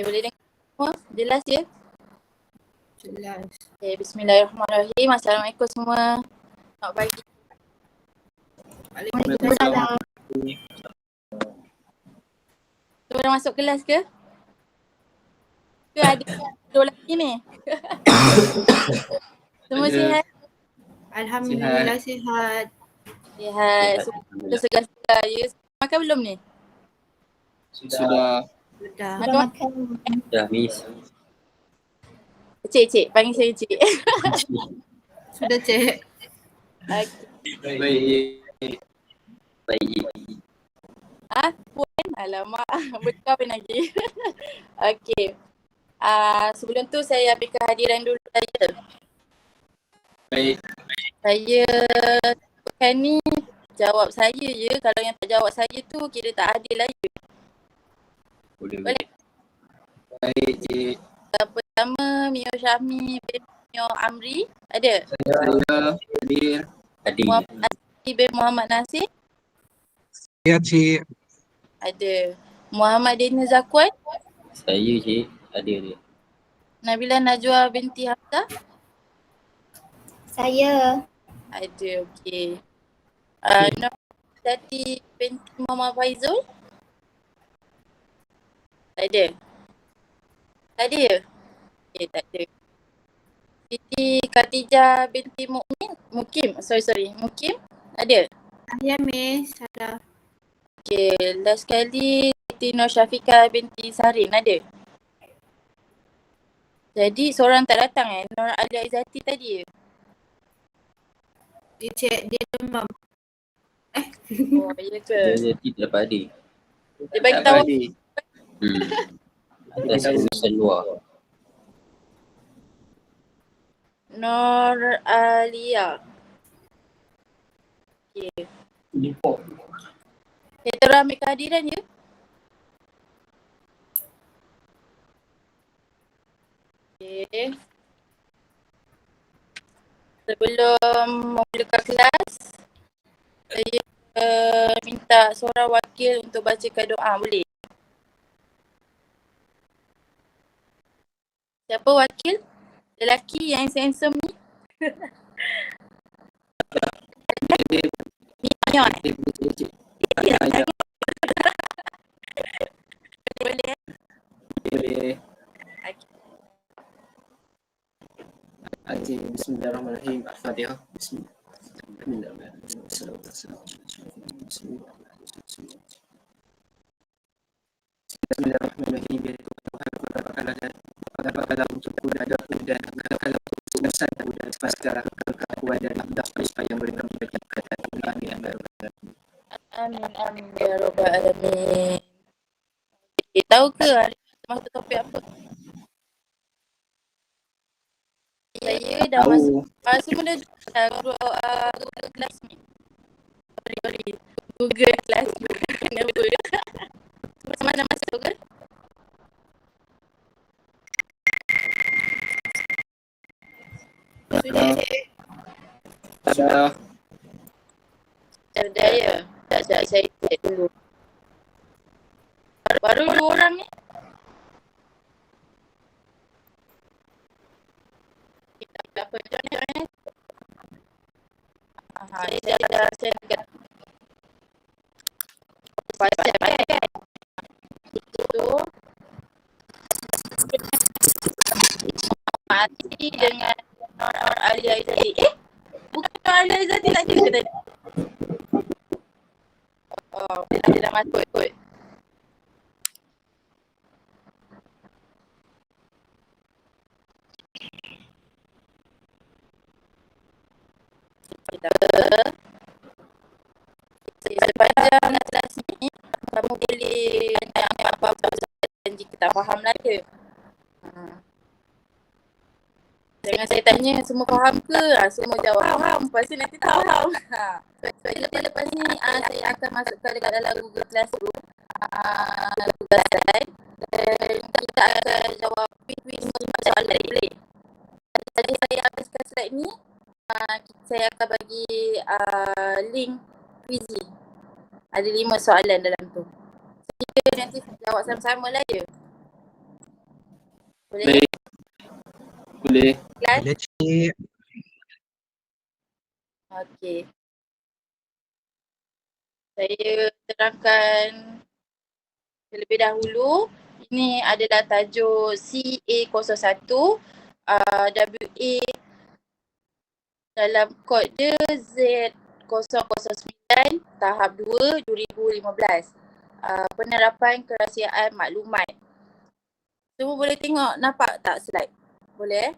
boleh dengar semua? Jelas je? Jelas. Okay, bismillahirrahmanirrahim. Assalamualaikum semua. Selamat pagi. Waalaikumsalam. Semua dah masuk kelas ke? Ke ada dua lagi ni? Semua sihat? Alhamdulillah sihat. Sihat. Semua segar-segar ya. Makan belum ni? Sudah. Sudah. Makan? Dah miss. Cik, panggil saya cik. Sudah cek. Okay. Baik. Puan? Alamak, berkahwin lagi. Okay. Sebelum tu saya ambil kehadiran dulu saya. Baik. Saya pekan ni jawab saya je. Kalau yang tak jawab saya tu kira tak adil lah je. Boleh? Baik, cik. Yang pertama Mio Syahmi bin Mio Amri. Ada? Saya hadir. Muhammad Nasir bin Muhammad Nasir. Ya, cik. Ada. Muhammad Dina Zakwan. Saya, cik. Hadir dia. Nabila Najwa binti Hamzah. Saya. Ada, okey. Nur Dati binti Muhammad Faizul. Tak ada? Tak ada ya? Okay, tak ada. Siti Khatijah binti Mukim. Mukim. Ada? Ya miss, ada. Okay, last sekali Siti Nur Syafiqah binti Sarin. Ada? Jadi seorang tak datang Nur Alia Izzati tadi ya? Dia cek, dia demam. Oh, ya ke? Dia tidak dapat hadir. Dia bagi tahu Atas urusan luar. Nur Alia. Okay. Kita orang ambil kehadiran je. Okay. Sebelum memulakan kelas, saya minta seorang wakil untuk bacakan doa. Boleh? Siapa wakil? Lelaki yang handsome ni? Mio Boleh? Boleh. Okay. Bismillahirrahmanirrahim. Al-Fatihah. Bismillahirrahmanirrahim. Dapatkanlah untukku dan dapatkanlah untukku dan sekarang kekuatan dan abdah supaya yang boleh kami kata amin. Amin ya rabbal alamin. Tahu ke hari masuk topik apa? Saya dah masuk. Semua dah Google Classroom. Sorry. Google Classroom. Kenapa? Semua dah masuk ke? Sudah cek. Sudah. Sudah ya? Tak, saya cek dulu. Baru 2 orang ni. Kita apa macam ni? Saya dah dekat WhatsApp kan? Itu mati dengan Nur Alia Izzati. Bukan Nur Alia Izzati nak cerita tadi. Oh, dia dah masuk kot. Sepanjang kelas ni, kamu boleh tanya apa-apa dan jika tak faham lah je. Jangan saya tanya semua faham ke? Semua jawab faham. Lepas tu nanti tak faham. Lepas ni saya akan masukkan dekat dalam Google Classroom. Tugasan. Dan kita akan jawab quiz semua soalan. Boleh? Jadi saya habiskan slide ni. Saya akan bagi link quiz. Ada 5 soalan dalam tu. Kita nanti jawab sama-sama lah je. Boleh? Baik. Boleh. Kelas? Boleh cik. Okey. Saya terangkan terlebih dahulu. Ini adalah tajuk CA01 WA dalam kod dia Z009 tahap 2 2015. Penerapan kerahsiaan maklumat. Semua boleh tengok, nampak tak slide? Boleh?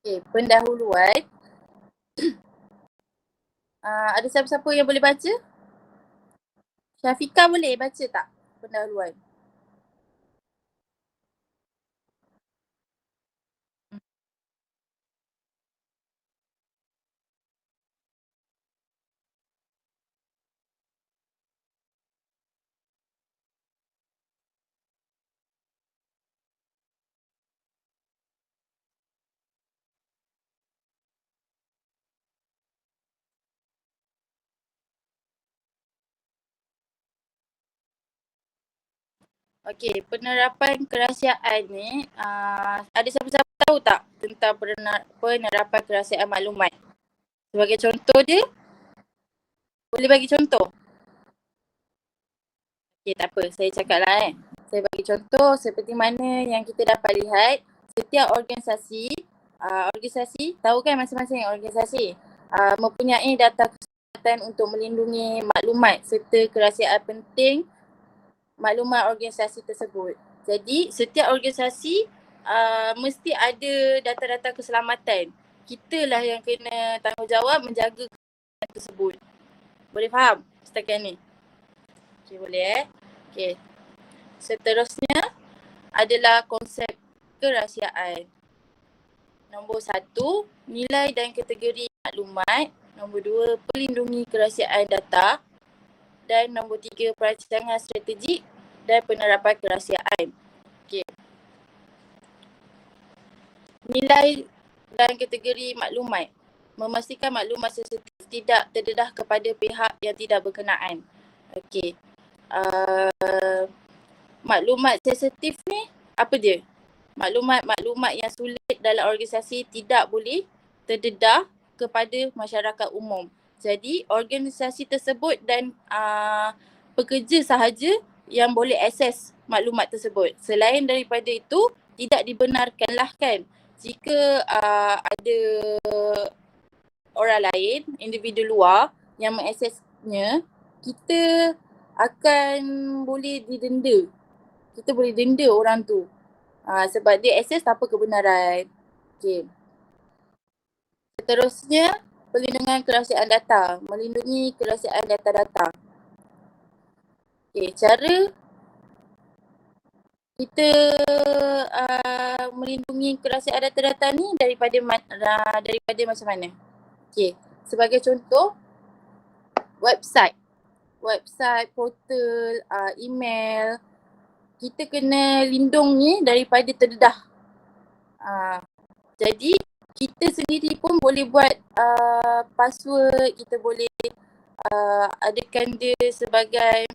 Okey, pendahuluan. Ada siapa-siapa yang boleh baca? Syafiqah boleh baca tak pendahuluan? Okey, penerapan kerahsiaan ni, ada siapa-siapa tahu tak tentang penerapan kerahsiaan maklumat? Sebagai contoh dia, boleh bagi contoh? Okey, tak apa, saya cakap lah Saya bagi contoh seperti mana yang kita dapat lihat, setiap organisasi, tahu kan masing-masing organisasi mempunyai data kesihatan untuk melindungi maklumat serta kerahsiaan penting maklumat organisasi tersebut. Jadi setiap organisasi mesti ada data-data keselamatan. Kitalah yang kena tanggungjawab menjaga keselamatan tersebut. Boleh faham setakat ni? Okey, boleh Okey. Seterusnya adalah konsep kerahsiaan. Nombor 1, nilai dan kategori maklumat. Nombor 2, pelindungi kerahsiaan data. Dan nombor 3, perancangan strategik dan penerapan kerahsiaan. Okey. Nilai dan kategori maklumat. Memastikan maklumat sensitif tidak terdedah kepada pihak yang tidak berkenaan. Okey. Maklumat sensitif ni apa dia? Maklumat-maklumat yang sulit dalam organisasi tidak boleh terdedah kepada masyarakat umum. Jadi organisasi tersebut dan pekerja sahaja yang boleh akses maklumat tersebut. Selain daripada itu, tidak dibenarkanlah kan jika ada orang lain, individu luar yang mengaksesnya, kita akan boleh didenda. Kita boleh denda orang tu sebab dia akses tanpa kebenaran. Okay. Seterusnya, perlindungan kerahsiaan data. Melindungi kerahsiaan data-data. Okay, cara kita melindungi kerahsiaan data-data ni daripada macam mana? Okay, sebagai contoh, website, portal, email, kita kena lindungi daripada terdedah. Jadi kita sendiri pun boleh buat password, kita boleh adakan dia sebagai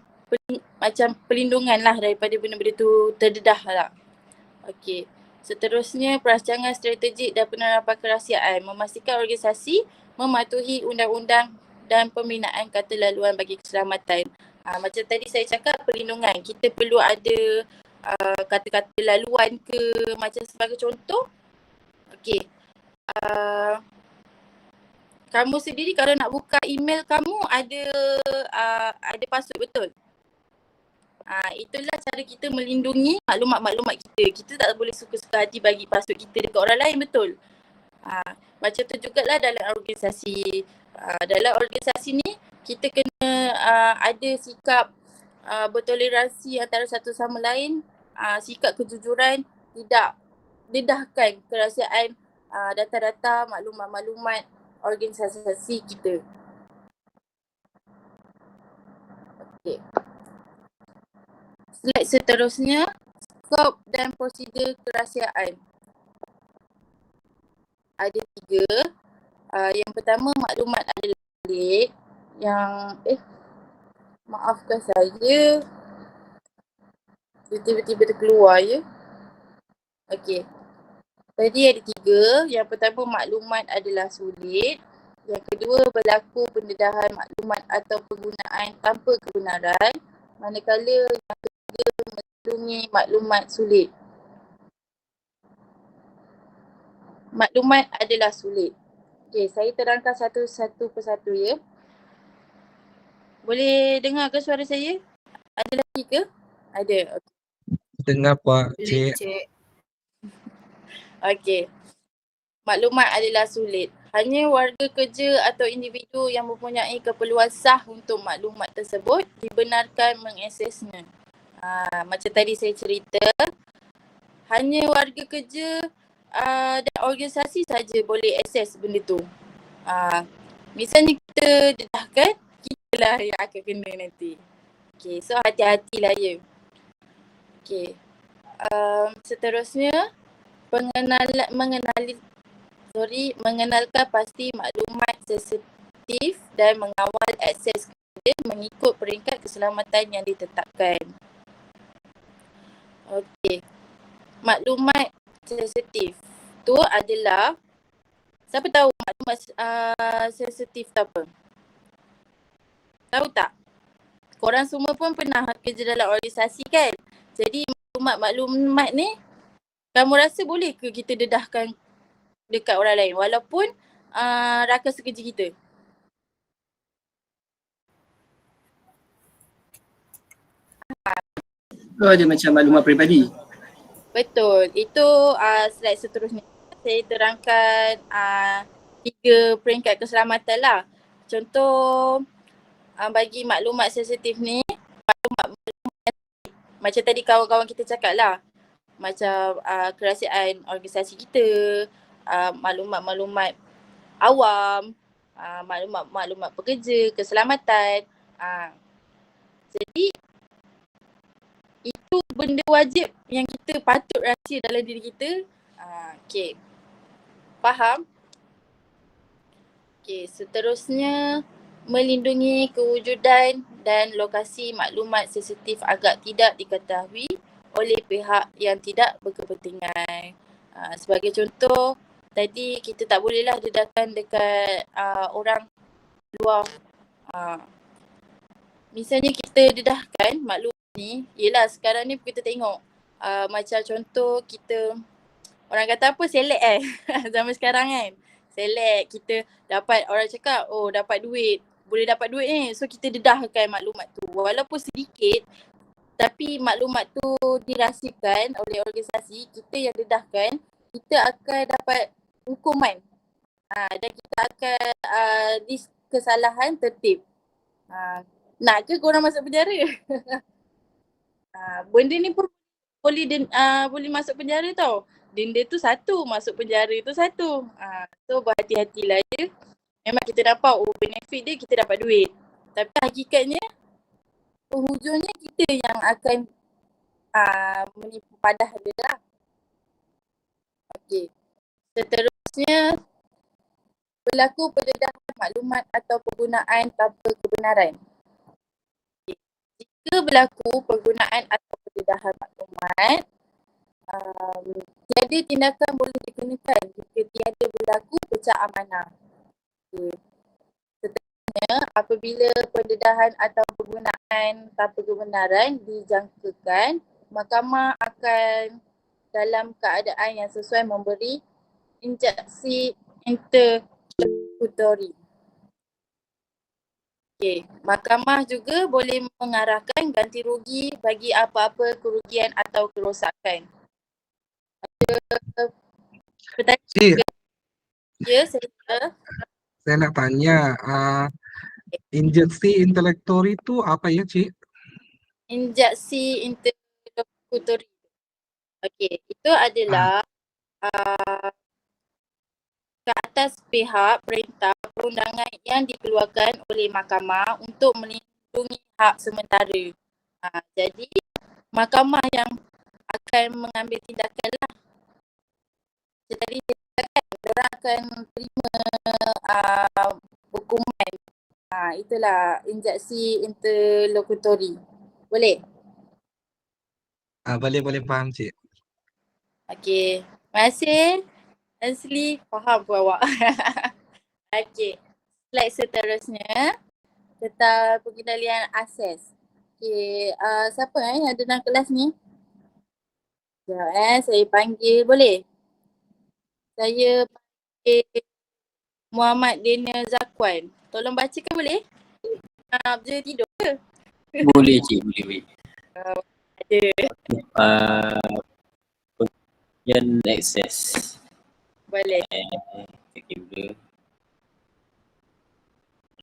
macam pelindungan lah daripada benda-benda tu terdedah lah. Okey. Seterusnya, perancangan strategik dan penerapan kerahsiaan. Memastikan organisasi mematuhi undang-undang dan pembinaan kata laluan bagi keselamatan. Macam tadi saya cakap, perlindungan. Kita perlu ada kata-kata laluan ke, macam sebagai contoh. Okey. Kamu sendiri kalau nak buka email kamu ada password betul? Itulah cara kita melindungi maklumat-maklumat kita. Kita tak boleh suka-suka hati bagi password kita dekat orang lain, betul? Macam tu jugalah dalam organisasi. Dalam organisasi ni kita kena ada sikap bertoleransi antara satu sama lain, sikap kejujuran, tidak dedahkan kerahsiaan data-data, maklumat-maklumat organisasi kita. Okey. Slide seterusnya, skop dan prosedur kerahsiaan. Ada 3. Yang pertama, maklumat adalah balik. Maafkan saya. Dia tiba-tiba terkeluar je. Okey. Tadi ada 3. Yang pertama, maklumat adalah sulit. Yang kedua, berlaku pendedahan maklumat atau penggunaan tanpa kebenaran. Manakala yang ketiga, melindungi maklumat sulit. Maklumat adalah sulit. Okey, saya terangkan satu persatu ya. Boleh dengar ke suara saya? Ada lagi ke? Ada. Dengar Pak Boleh Cik. cik. Okey. Maklumat adalah sulit. Hanya warga kerja atau individu yang mempunyai keperluan sah untuk maklumat tersebut dibenarkan mengaksesnya. Macam tadi saya cerita, hanya warga kerja dan organisasi saja boleh akses benda tu. Misalnya kita dedahkan, kita lah yang akan kena nanti. Okay, so hati-hatilah ya. Okay. Seterusnya, mengenalkan pasti maklumat sensitif dan mengawal akses kepada mengikut peringkat keselamatan yang ditetapkan. Okey. Maklumat sensitif tu adalah, siapa tahu maklumat sensitif tu apa? Tahu tak? Korang semua pun pernah kerja dalam organisasi kan? Jadi maklumat ni, kamu rasa boleh ke kita dedahkan dekat orang lain walaupun rakan sekerja kita? Oh, dia macam maklumat peribadi. Betul. Itu slide seterusnya. Saya terangkan 3 peringkat keselamatan lah. Contoh bagi maklumat sensitif ni, maklumat macam tadi kawan-kawan kita cakap lah. Macam kerahsiaan organisasi kita, maklumat-maklumat awam, maklumat-maklumat pekerja, keselamatan. Jadi itu benda wajib yang kita patut rahsia dalam diri kita. Okay. Faham? Okay, seterusnya melindungi kewujudan dan lokasi maklumat sensitif agar tidak diketahui oleh pihak yang tidak berkepentingan. Sebagai contoh, tadi kita tak bolehlah dedahkan dekat orang luar. Misalnya kita dedahkan maklumat ni, yelah sekarang ni kita tengok macam contoh kita, orang kata apa, selek zaman sekarang kan. Selek, kita dapat, orang cakap oh dapat duit, boleh dapat duit ni, so kita dedahkan maklumat tu. Walaupun sedikit, tapi maklumat tu dirahsiakan oleh organisasi, kita yang dedahkan, kita akan dapat hukuman. Dan kita akan kesalahan tertib. Nak ke korang masuk penjara? Benda ni pun boleh masuk penjara tau. Denda tu satu, masuk penjara tu satu. So berhati-hatilah ya. Memang kita dapat benefit dia, kita dapat duit. Tapi hakikatnya penghujungnya kita yang akan menipu padah dia lah. Okey. Seterusnya, berlaku pendedahan maklumat atau penggunaan tanpa kebenaran. Jika berlaku penggunaan atau pendedahan maklumat, tiada tindakan boleh dikenakan jika tiada berlaku pecah amanah. Okay. Seterusnya, apabila pendedahan atau penggunaan tanpa kebenaran dijangkakan, mahkamah akan dalam keadaan yang sesuai memberi instruksi interlokutori. Okay. Mahkamah juga boleh mengarahkan ganti rugi bagi apa-apa kerugian atau kerosakan. Ada pertanyaan? Cik, Ya, saya nak tanya, injeksi intelektori itu apa ya Cik? instruksi interlokutori. Okey, itu adalah ke atas pihak perintah perundangan yang dikeluarkan oleh mahkamah untuk melindungi hak sementara. Jadi mahkamah yang akan mengambil tindakan lah. Jadi mereka akan terima hukuman Itulah injeksi interlokutori. Boleh? Boleh faham cik. Okey. Terima kasih. Asli faham pun awak. Okey. Slide seterusnya tentang pengendalian akses. Okey, siapa yang ada dalam kelas ni? Sekejap saya panggil, boleh? Saya panggil Muhammad Daniel Zakwan. Tolong bacakan boleh? Dia tidur ke? Boleh cik, boleh. Ada. Pengendalian akses. Boleh. Okay, boleh.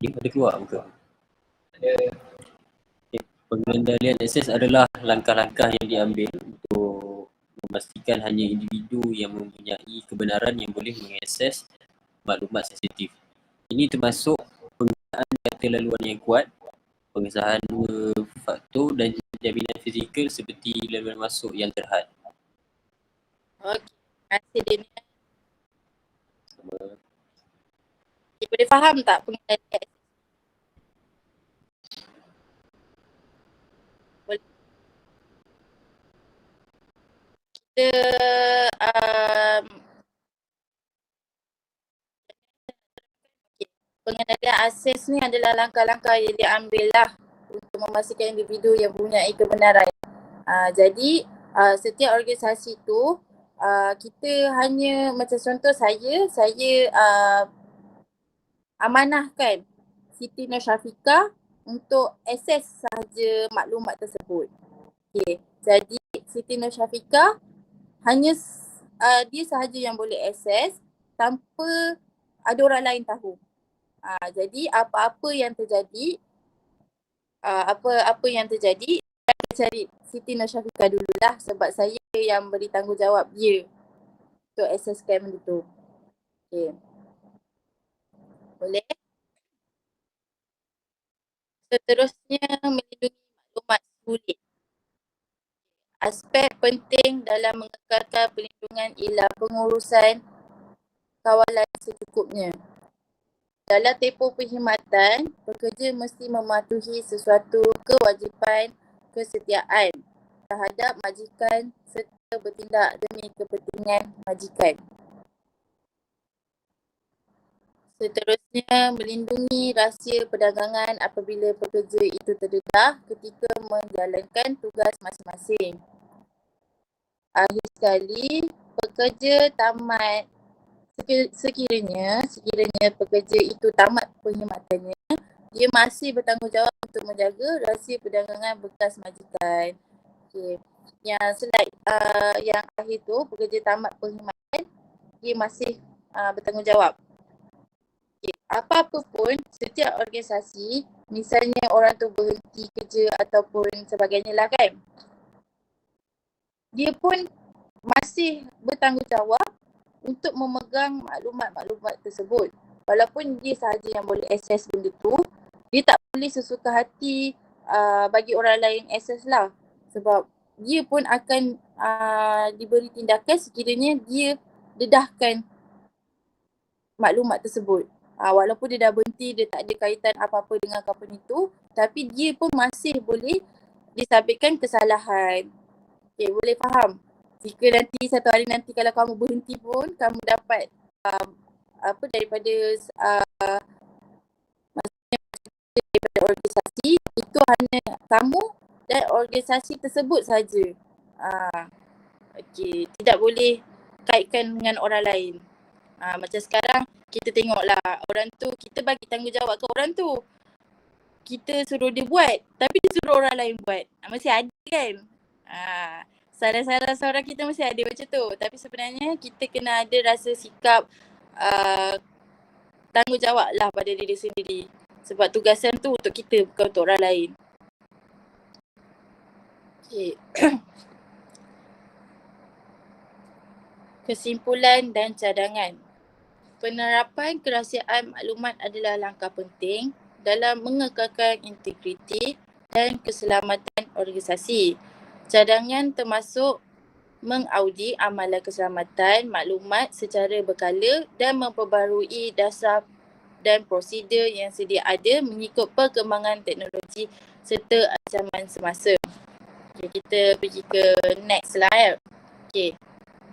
Dia ada keluar muka. Pengendalian akses adalah langkah-langkah yang diambil untuk memastikan hanya individu yang mempunyai kebenaran yang boleh mengakses maklumat sensitif. Ini termasuk penggunaan data laluan yang kuat, pengesahan dua faktor dan jaminan fizikal seperti laluan masuk yang terhad. Okey. Terima kasih Daniel. Boleh faham tak pengendalian akses? Boleh. Kita pengendalian akses ni adalah langkah-langkah yang diambil lah untuk memastikan individu yang mempunyai kebenaran. Jadi setiap organisasi tu kita hanya macam contoh saya amanahkan Siti Nur Syafiqah untuk akses sahaja maklumat tersebut. Okay. Jadi Siti Nur Syafiqah hanya dia sahaja yang boleh akses tanpa ada orang lain tahu. Jadi apa-apa yang terjadi saya cari Siti Nur Syafiqah dululah sebab saya yang beri tanggungjawab dia untuk accesskan benda tu. Okay. Boleh? Seterusnya melindungi maklumat sulit. Aspek penting dalam mengekalkan perlindungan ialah pengurusan kawalan secukupnya. Dalam tempoh perkhidmatan, pekerja mesti mematuhi sesuatu kewajipan kesetiaan terhadap majikan serta bertindak demi kepentingan majikan. Seterusnya, melindungi rahsia perdagangan apabila pekerja itu terdedah ketika menjalankan tugas masing-masing. Akhir sekali, pekerja tamat sekiranya pekerja itu tamat perkhidmatannya, dia masih bertanggungjawab untuk menjaga rahsia perdagangan bekas majikan. Okay. Yang slide yang akhir tu, pekerja tamat perkhidmatan, dia masih bertanggungjawab. Okay. Apa-apa pun, setiap organisasi, misalnya orang tu berhenti kerja ataupun sebagainya lah kan, dia pun masih bertanggungjawab untuk memegang maklumat-maklumat tersebut. Walaupun dia sahaja yang boleh akses benda tu, dia tak boleh sesuka hati bagi orang lain akses lah. Sebab dia pun akan diberi tindakan sekiranya dia dedahkan maklumat tersebut. Walaupun dia dah berhenti, dia tak ada kaitan apa-apa dengan company tu, tapi dia pun masih boleh disabitkan kesalahan. Okay, boleh faham? Jika nanti satu hari nanti kalau kamu berhenti pun, kamu dapat daripada maksudnya daripada organisasi, itu hanya kamu dan organisasi tersebut saja. Okey, tidak boleh kaitkan dengan orang lain. Macam sekarang kita tengoklah orang tu, kita bagi tanggungjawab ke orang tu. Kita suruh dia buat, tapi dia suruh orang lain buat. Masih ada kan? Salah-salah seorang kita mesti ada macam tu. Tapi sebenarnya kita kena ada rasa sikap tanggungjawab lah pada diri sendiri. Sebab tugasan tu untuk kita, bukan untuk orang lain. Okay. Kesimpulan dan cadangan. Penerapan kerahsiaan maklumat adalah langkah penting dalam mengekalkan integriti dan keselamatan organisasi. Cadangan termasuk mengaudit amalan keselamatan maklumat secara berkala dan memperbarui dasar dan prosedur yang sedia ada mengikut perkembangan teknologi serta ancaman semasa. Okay, kita pergi ke next slide. Okay,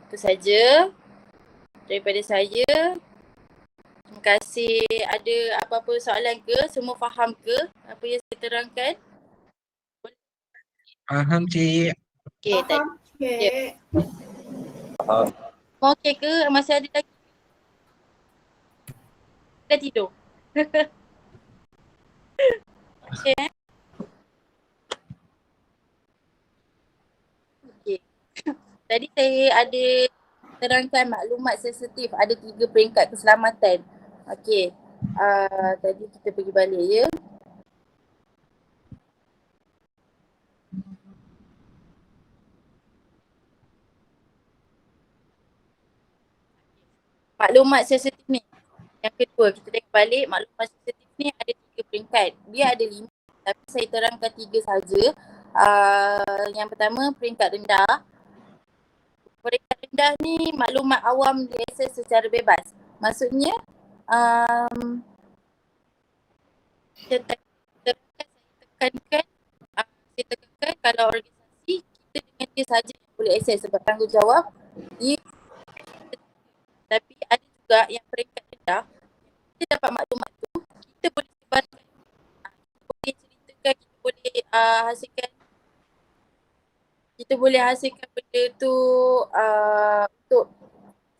itu saja daripada saya. Terima kasih. Ada apa-apa soalan ke? Semua faham ke apa yang saya terangkan? Faham, Cik. Okay, Faham, Cik. Faham. okey ke? Masih ada lagi? Dah tidur? Okay. Okay. Tadi saya ada terangkan maklumat sensitif, ada 3 peringkat keselamatan. Okey. Tadi kita pergi balik ya. Maklumat sensitif ni. Yang kedua, kita tengok balik maklumat sensitif ni ada 3 peringkat. Dia ada 5 tapi saya terangkan 3 saja. Yang pertama peringkat rendah. Peringkat rendah ni maklumat awam diakses secara bebas. Maksudnya saya tekankan kalau organisasi kita dengan dia saja yang boleh akses sebab tanggungjawab dia. Tapi ada juga yang peringkat rendah, kita dapat maklumat tu, kita boleh sebarkan, kita boleh ceritakan, kita boleh hasilkan benda tu untuk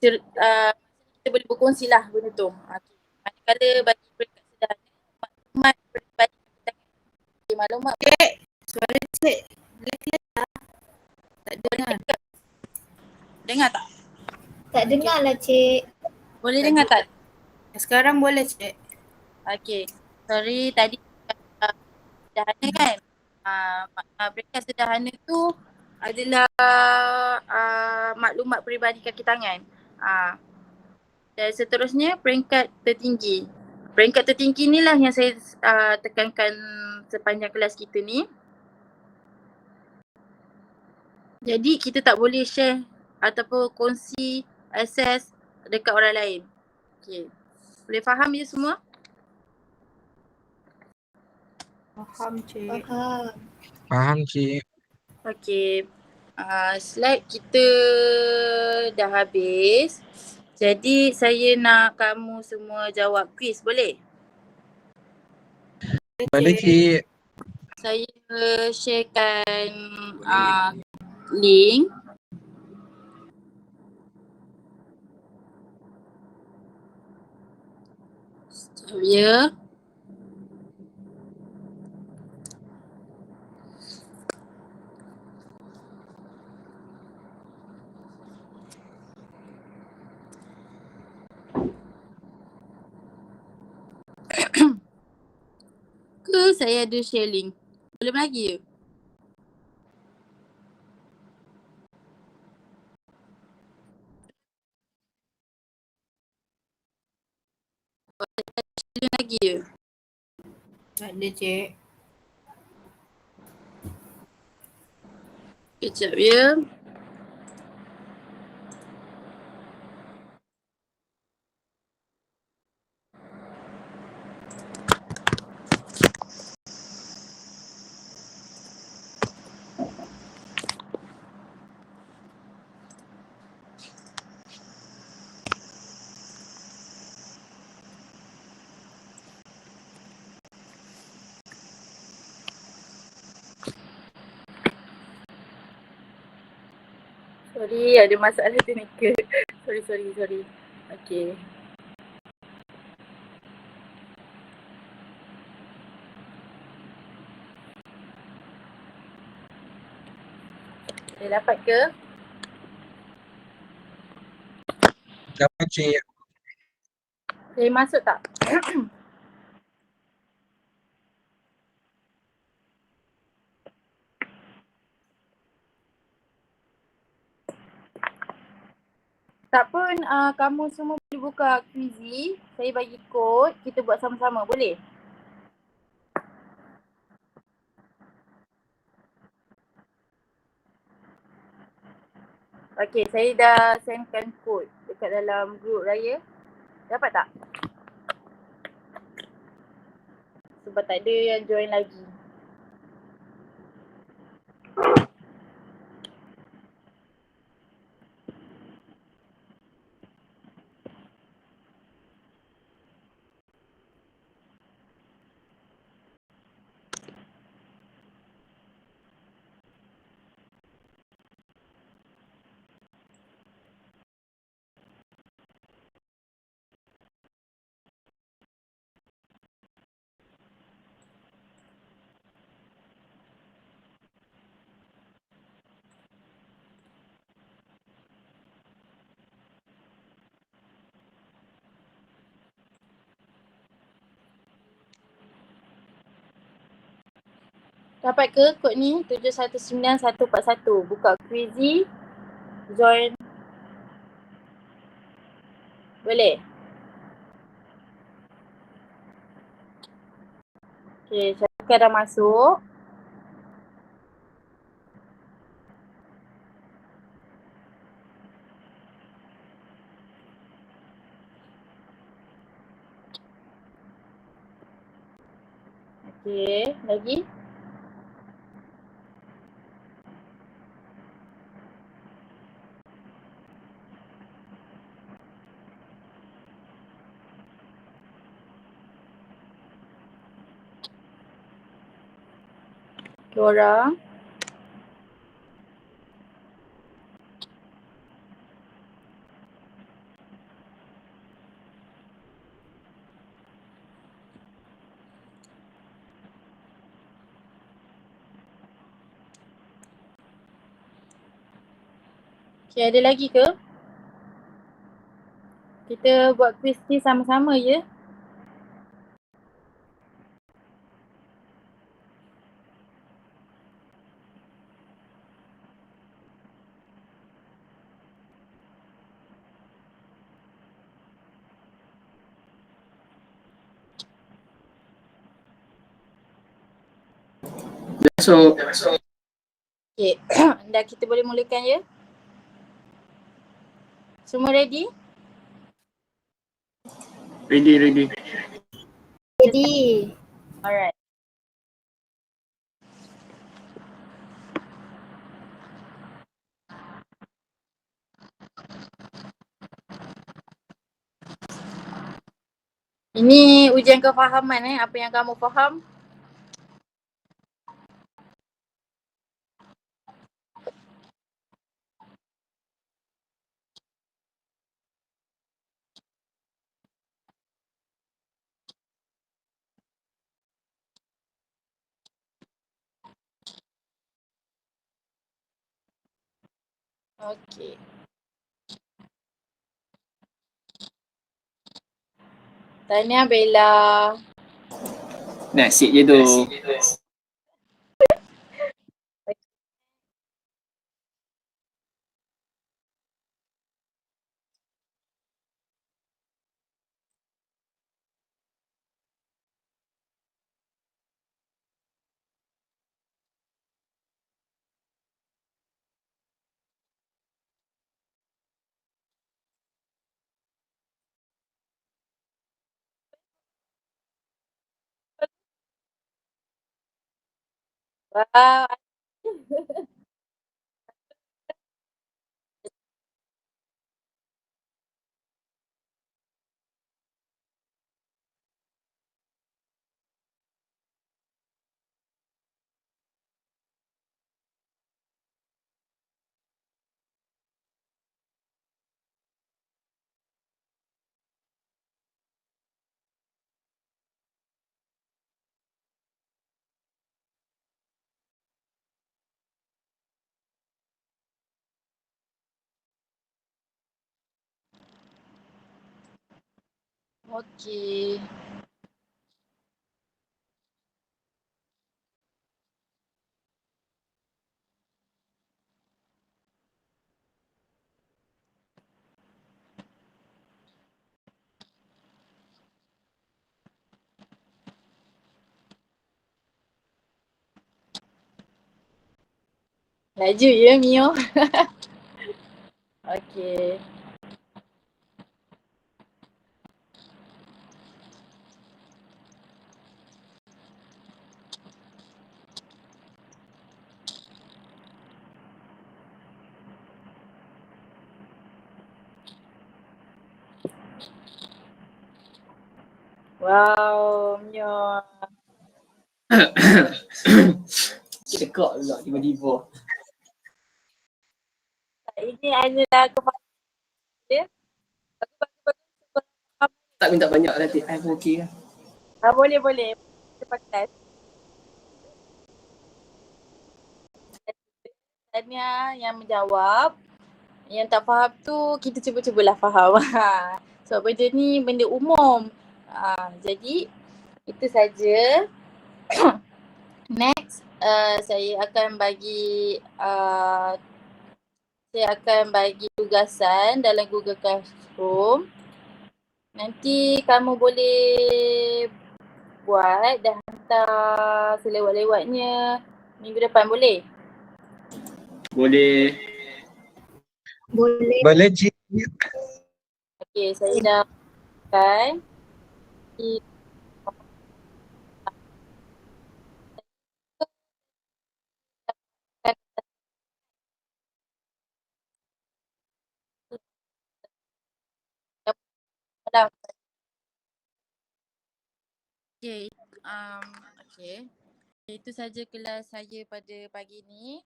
kita boleh berkongsi lah benda tu. Manakala bagi peringkat sederhana, maklumat peribadi kita maklumat. Cik, suara Cik clear tak? Tak dengar. Dengar tak? Tak dengar lah, Cik. Boleh dengar tak? Sekarang boleh, Cik. Okay. Sorry tadi sederhana kan? Peringkat sederhana tu adalah maklumat peribadi kaki tangan. Dan seterusnya peringkat tertinggi. Peringkat tertinggi inilah yang saya tekankan sepanjang kelas kita ni. Jadi kita tak boleh share ataupun kongsi akses dekat orang lain. Okay. Boleh faham ya semua? Faham, Cik. Faham. Faham, Cik. Okay. Slide kita dah habis. Jadi saya nak kamu semua jawab quiz, boleh? Boleh, Cik. Saya sharekan link. Sekejap ya. Ke saya ada share link? Belum lagi ya? Belum lagi ya? Tak ada, Cik. Kejap ya. Sorry, ada masalah teknikal. Sorry. Okay. Saya dapat ke? Dapat, Cik. Saya masuk tak? Tak pun kamu semua boleh buka Quizy. Saya bagi kod, kita buat sama-sama, boleh? Okay, saya dah sendkan kod dekat dalam group raya. Dapat tak? sebab tak ada yang join lagi. Dapat ke kod ni 719141? Buka Quizzy, join. Boleh? Okay, Syafika dah masuk. Okay, lagi? Dua orang. Okay, ada lagi ke? Kita buat quiz ni sama-sama je. Masuk. Okay, dah kita boleh mulakan ya? Semua ready? Ready. Jadi, Alright. Ini ujian kefahaman apa yang kamu faham? Okay. Tahniah Bella. Nasib je tu. Wow. Okay. Laju ya Mio. Okay. Wow, menyo. Cekak pula tiba-tiba. Ini hanyalah kepada dia. Bagus. Tak minta banyak nanti. I pun okey lah. Boleh. Cepat. Tanya yang menjawab. Yang tak faham tu kita cubalah faham. Sebab benda ni benda umum. Jadi itu saja. Next, saya akan bagi tugasan dalam Google Classroom. Nanti kamu boleh buat dan hantar selewat-lewatnya minggu depan, boleh? Boleh. Boleh cik. Okey, saya dah kan. Okey. Itu saja kelas saya pada pagi ni.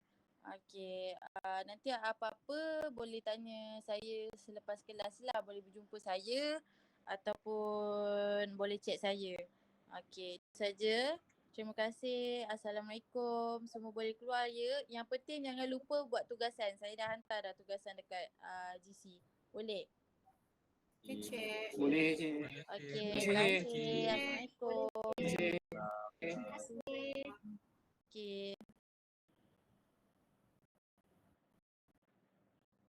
Okey, nanti apa-apa boleh tanya saya selepas kelas lah. Boleh berjumpa saya ataupun boleh chat saya. Okey, itu saja. Terima kasih. Assalamualaikum. Semua boleh keluar ya. Yang penting jangan lupa buat tugasan. Saya dah hantar dah tugasan dekat GC. Boleh? Boleh cik. Okey, terima kasih. Assalamualaikum. Terima kasih. Okey.